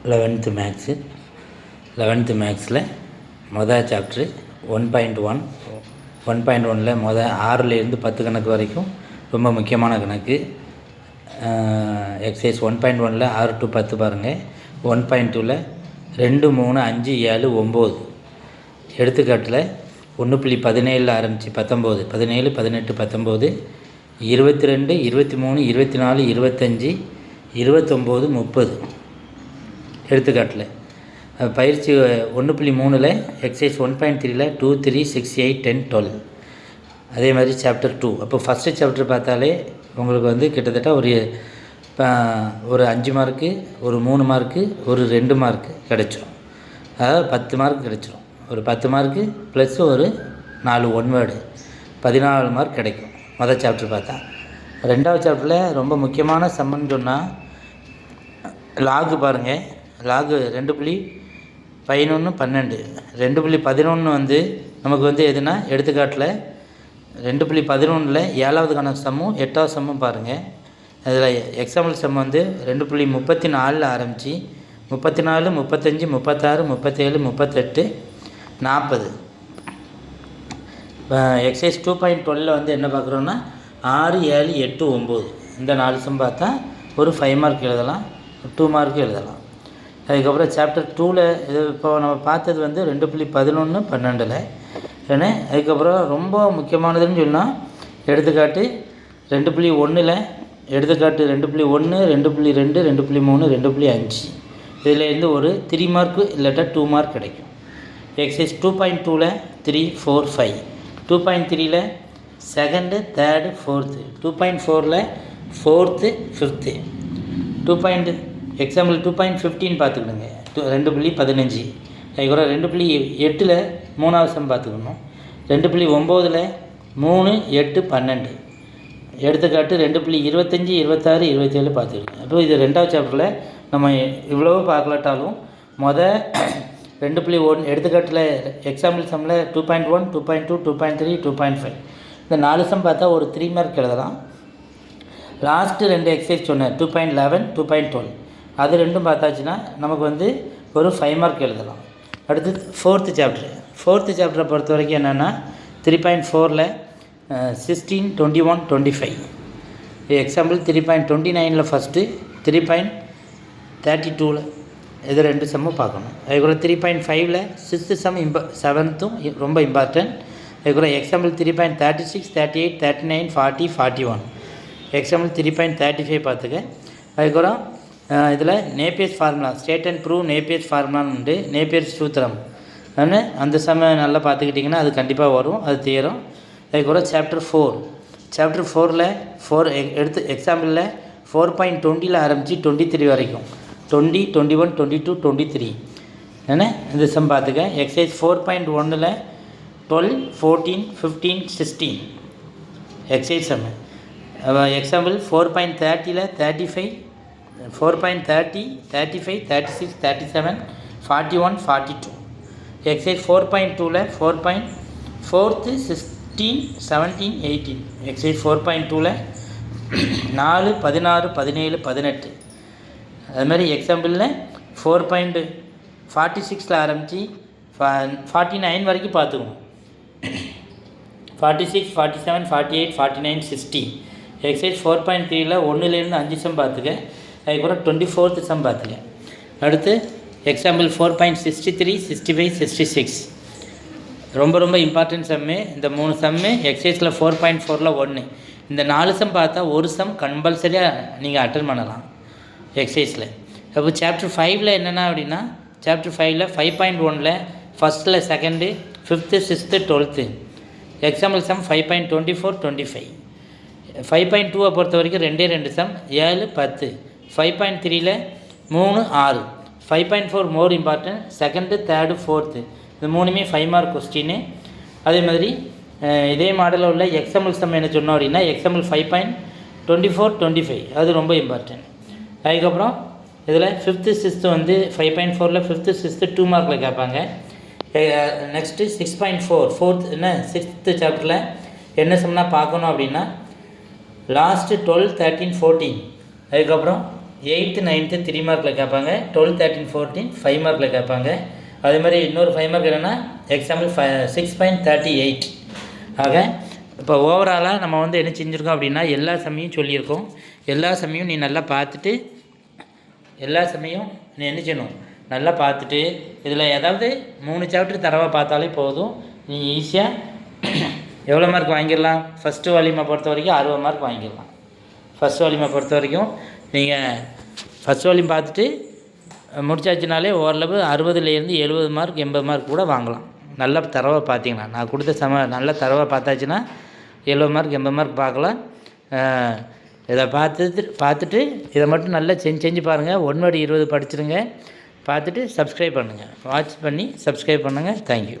11th maths 11th மேக்ஸில் மொதல் சாப்ட்ரு 1.1 1.1ல் ஆறுலேருந்து 10 கணக்கு வரைக்கும் ரொம்ப முக்கியமான கணக்கு. எக்ஸசைஸ் 1.1ல் 6 to 10 பாருங்கள். 1.2ல் 2, 3, 5, 7, 9 எடுத்துக்காட்டில் 1.17 ஆரம்பித்து 19, 17, 18, 19, 22, 23, 24, 25, 29, 30 எடுத்துக்காட்டில். பயிற்சி 1.3ல் எக்ஸசைஸ் 1.3ல் 2, 3, 6, 8, 10, 12. அதே மாதிரி சாப்டர் 2. அப்போ ஃபஸ்ட்டு சாப்டர் பார்த்தாலே உங்களுக்கு கிட்டத்தட்ட ஒரு 5 மார்க்கு, ஒரு 3 மார்க்கு, ஒரு 2 மார்க்கு கிடச்சிரும். அதாவது 10 மார்க் கிடச்சிரும். ஒரு 10 மார்க்கு ப்ளஸ் ஒரு 4 ஒன் வேர்டு 14 மார்க் கிடைக்கும் மொதல் சாப்டர் பார்த்தா. ரெண்டாவது சாப்டரில் ரொம்ப முக்கியமான சம்மன்னு சொன்னால் லாகு பாருங்கள். லாகு 2.11, 12. 2.11 நமக்கு எதுனா எடுத்துக்காட்டில் 2.11ல் 7வது கணக்கு சம்மும் 8வது சம்மும் பாருங்கள். அதில் எக்ஸாம்பிள் சம் 2.34ல் ஆரம்பித்து 34, 35, 36, 37, 38, 40. எக்ஸசைஸ் 2.12ல் என்ன பார்க்குறோன்னா 6, 7, 8, 9 இந்த 4 சம் பார்த்தா ஒரு 5 மார்க் எழுதலாம், 2 மார்க்கு எழுதலாம். அதுக்கப்புறம் சாப்டர் 2ல் இப்போ நம்ம பார்த்தது 2.11, 12ல். ஏன்னா அதுக்கப்புறம் ரொம்ப முக்கியமானதுன்னு சொன்னால் எடுத்துக்காட்டு 2.1ல் எடுத்துக்காட்டு 2.1, 2.2, 2.3, 2.5 இதிலேருந்து ஒரு 3 மார்க்கு இல்லாட்டா 2 மார்க் கிடைக்கும். எக்ஸசைஸ் 2.2ல் 3, 4, 5. 2.3ல் 2nd, 3rd, 4th. 2.4ல் 4th, 5th. எக்ஸாம்பிள் 2.15 பார்த்துக்கணுங்க. 2.15. அதுக்கப்புறம் 2.8ல் 3வது சம் பார்த்துக்கணும். 2.9ல் 3, 8, 12 எடுத்துக்காட்டு 2.25, 26, 27 பார்த்துக்கணும். அப்போ இது ரெண்டாவது சாப்டரில் நம்ம இவ்வளோ பார்க்கலாட்டாலும் 2.1 எடுத்துக்காட்டில் எக்ஸாம்பிள் சம்மில் 2.1, 2.2, 2.3, 2.5 இந்த 4 சம் பார்த்தா ஒரு 3 மார்க் எழுதலாம். லாஸ்ட்டு 2 எக்ஸசைஸ் சொன்னேன் 2.11, 2.12 அது ரெண்டும் பார்த்தாச்சுன்னா நமக்கு ஒரு 5 மார்க் எழுதலாம். அடுத்து 4th சாப்டரை பொறுத்த வரைக்கும் என்னென்னா 3.4ல் 16, 21, 25. எக்ஸாம்பிள் 3.29ல் ஃபஸ்ட்டு, 3.32ல் இது 2 சம்மும் பார்க்கணும். அதுக்கப்புறம் 3.5ல் 6th சம் 7த்தும் ரொம்ப இம்பார்ட்டன்ட். அதுக்கப்புறம் எக்ஸாம்பிள் 3.36, 38, 39, 40, 41. எக்ஸாம்பிள் 3.35 பார்த்துக்க. அதுக்கப்புறம் இதில் நேப்பியர்ஸ் ஃபார்முலா ஸ்டேட் அண்ட் ப்ரூவ் நேப்பியர்ஸ் ஃபார்முலான்னு உண்டு. நேப்பியர்ஸ் சூத்திரம் அந்த சம நல்லா பார்த்துக்கிட்டிங்கன்னா அது கண்டிப்பாக வரும், அது தீரும். அதுக்கப்புறம் சாப்டர் 4ல் 4 எடுத்து எக்ஸாம்பிளில் 4.20ல் ஆரம்பித்து 23 வரைக்கும் 20, 21, 22, 23 இந்த சம் பார்த்துக்க. எக்ஸசைஸ் 4.1ல் 12, 14, 15, 16 எக்ஸசைஸ் சம். எக்ஸாம்பிள் 4.30ல் 35, 4.30, 35, 36, 37, 41, 42. எக்ஸசைஸ் 4.2ல் 4.4, 16, 17, 18. எக்ஸசைஸ் 4.2ல் 4, 16, 17, 18. அதுமாதிரி எக்ஸாம்பிளில் 4.46ல் ஆரம்பித்து 49 வரைக்கும் பார்த்துக்கணும். 46, 47, 48, 49, 60. எக்ஸசைஸ் 4.3ல் 1லேருந்து 5 சம் பார்த்துக்க. அதுக்கப்புறம் 24th சம் பார்த்துக்க. அடுத்து எக்ஸாம்பிள் 4.63, 65, 66 ரொம்ப ரொம்ப இம்பார்ட்டன்ட் சம்மு. இந்த 3 சம்மு எக்ஸசைஸில் 4.4ல் 1. இந்த 4 சம் பார்த்தா ஒரு சம் கம்பல்சரியாக நீங்கள் அட்டன் பண்ணலாம் எக்ஸசைஸில். அப்போ சாப்டர் 5ல் என்னென்னா அப்படின்னா சாப்டர் 5ல் 5.1ல் ஃபஸ்ட்டில் 2nd, 5th, 6th, 12th. Example some 5.24, 25. 5.2 பொறுத்த வரைக்கும் 2 some 7, 10. 5.3ல் 3, 6. 5.4 more important. 2nd, 3rd, 4th இது 3மே 5 மார்க் கொஸ்டின்னு. அதே மாதிரி இதே மாடலில் உள்ள எக்ஸாம்பிள் சம் என்ன சொன்னோம் அப்படின்னா எக்ஸாம்பிள் 5.24, 25 அது ரொம்ப இம்பார்ட்டன்ட். அதுக்கப்புறம் இதில் 5th, 6th 5.4ல் 5th, 6th 2 மார்க்கில் கேட்பாங்க. நெக்ஸ்ட்டு 6.4 4th 6th சாப்டரில் என்ன சம்னா பார்க்கணும் அப்படின்னா லாஸ்ட்டு 12, 13, 14 அதுக்கப்புறம் 8th 9th 3 மார்க்கில் கேட்பாங்க, 12 13 14 5 மார்க்கில் கேட்பாங்க. அதே மாதிரி இன்னொரு 5 மார்க் என்னென்னா எக்ஸாம்பிள் 6.38. ஆக இப்போ ஓவராலாக நம்ம வந்து என்ன செஞ்சுருக்கோம் அப்படின்னா எல்லா சமயம் சொல்லியிருக்கோம். எல்லா சமயம் நீ நல்லா பார்த்துட்டு நீ என்ன செய்யணும், நல்லா பார்த்துட்டு இதில் ஏதாவது 3 சாப்டர் தரவாக பார்த்தாலே போதும். நீ ஈஸியாக எவ்வளோ மார்க் வாங்கிடலாம். ஃபஸ்ட்டு வால்யூமை பொறுத்த வரைக்கும் 60 மார்க் வாங்கிடலாம். ஃபஸ்ட் வால்யூமை பொறுத்த வரைக்கும் நீங்கள் ஃபஸ்ட் வால்யூம் பார்த்துட்டு முடிச்சாச்சுனாலே ஓரளவு 60லேருந்து 70 மார்க் 80 மார்க் கூட வாங்கலாம். நல்லா தரவாக பார்த்தீங்கன்னா நான் கொடுத்த நல்லா தரவாக பார்த்தாச்சுன்னா 70 மார்க் 80 மார்க் பார்க்கலாம். இதை பார்த்துட்டு இதை மட்டும் நல்லா செஞ்சு பாருங்கள். 1 word 20 படிச்சிடுங்க. பார்த்துட்டு சப்ஸ்கிரைப் பண்ணுங்கள். வாட்ச் பண்ணி சப்ஸ்கிரைப் பண்ணுங்கள். தேங்க்யூ.